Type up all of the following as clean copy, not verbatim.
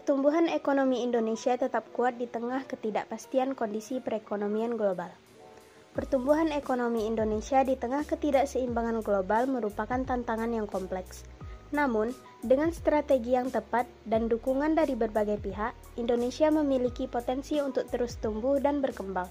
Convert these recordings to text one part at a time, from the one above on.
Pertumbuhan ekonomi Indonesia tetap kuat di tengah ketidakpastian kondisi perekonomian global. Pertumbuhan ekonomi Indonesia di tengah ketidakseimbangan global merupakan tantangan yang kompleks. Namun, dengan strategi yang tepat dan dukungan dari berbagai pihak, Indonesia memiliki potensi untuk terus tumbuh dan berkembang.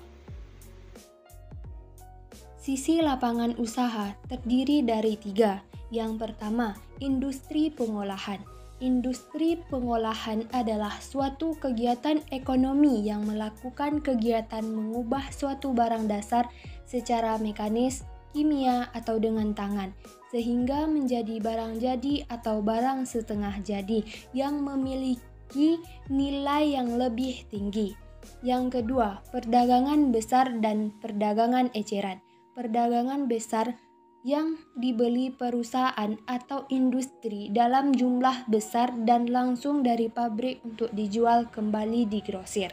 Sisi lapangan usaha terdiri dari 3. Yang pertama, industri pengolahan. Industri pengolahan adalah suatu kegiatan ekonomi yang melakukan kegiatan mengubah suatu barang dasar secara mekanis, kimia, atau dengan tangan, sehingga menjadi barang jadi atau barang setengah jadi yang memiliki nilai yang lebih tinggi. Yang kedua, perdagangan besar dan perdagangan eceran. Perdagangan besar yang dibeli perusahaan atau industri dalam jumlah besar dan langsung dari pabrik untuk dijual kembali di grosir.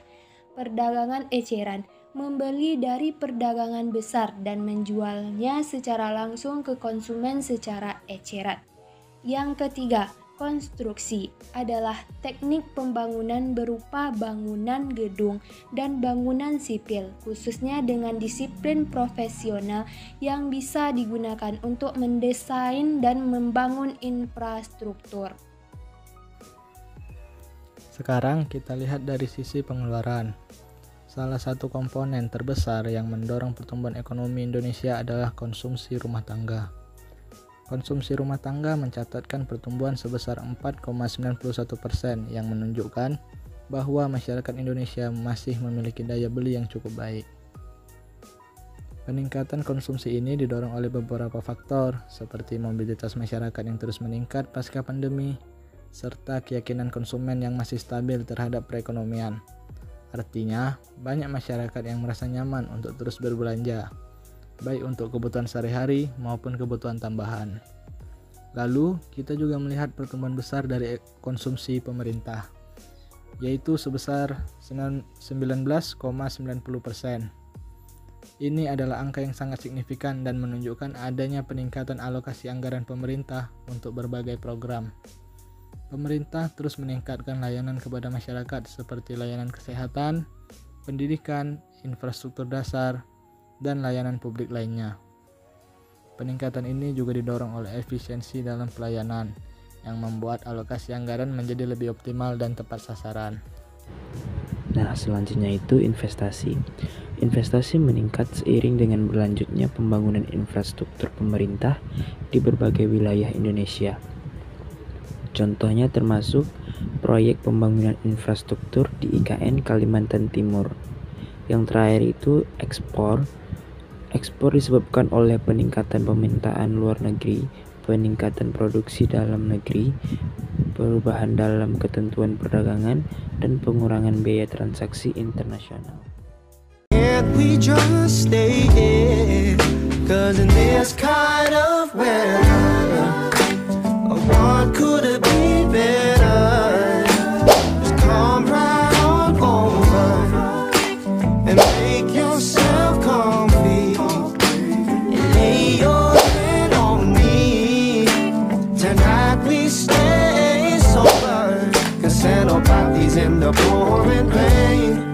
Perdagangan eceran membeli dari perdagangan besar dan menjualnya secara langsung ke konsumen secara eceran. Yang ketiga, konstruksi adalah teknik pembangunan berupa bangunan gedung dan bangunan sipil, khususnya dengan disiplin profesional yang bisa digunakan untuk mendesain dan membangun infrastruktur. Sekarang kita lihat dari sisi pengeluaran. Salah satu komponen terbesar yang mendorong pertumbuhan ekonomi Indonesia adalah konsumsi rumah tangga. Konsumsi rumah tangga mencatatkan pertumbuhan sebesar 4,91% yang menunjukkan bahwa masyarakat Indonesia masih memiliki daya beli yang cukup baik. Peningkatan konsumsi ini didorong oleh beberapa faktor seperti mobilitas masyarakat yang terus meningkat pasca pandemi, serta keyakinan konsumen yang masih stabil terhadap perekonomian. Artinya, banyak masyarakat yang merasa nyaman untuk terus berbelanja, baik untuk kebutuhan sehari-hari maupun kebutuhan tambahan. Lalu, kita juga melihat pertumbuhan besar dari konsumsi pemerintah, yaitu sebesar 19,90%. Ini adalah angka yang sangat signifikan dan menunjukkan adanya peningkatan alokasi anggaran pemerintah untuk berbagai program. Pemerintah terus meningkatkan layanan kepada masyarakat seperti layanan kesehatan, pendidikan, infrastruktur dasar, dan layanan publik lainnya. Peningkatan ini juga didorong oleh efisiensi dalam pelayanan yang membuat alokasi anggaran menjadi lebih optimal dan tepat sasaran. Nah, selanjutnya itu investasi. Investasi meningkat seiring dengan berlanjutnya pembangunan infrastruktur pemerintah di berbagai wilayah Indonesia. Contohnya termasuk proyek pembangunan infrastruktur di IKN Kalimantan Timur. Yang terakhir itu ekspor. Ekspor disebabkan oleh peningkatan permintaan luar negeri, peningkatan produksi dalam negeri, perubahan dalam ketentuan perdagangan, dan pengurangan biaya transaksi internasional. Can't we just stay here? 'Cause in this kind of weather, what could it be better? Just come right on over and make yourself comfy and lay your head on me. Tonight we stay sober, 'cause Santa Party's in the pouring rain.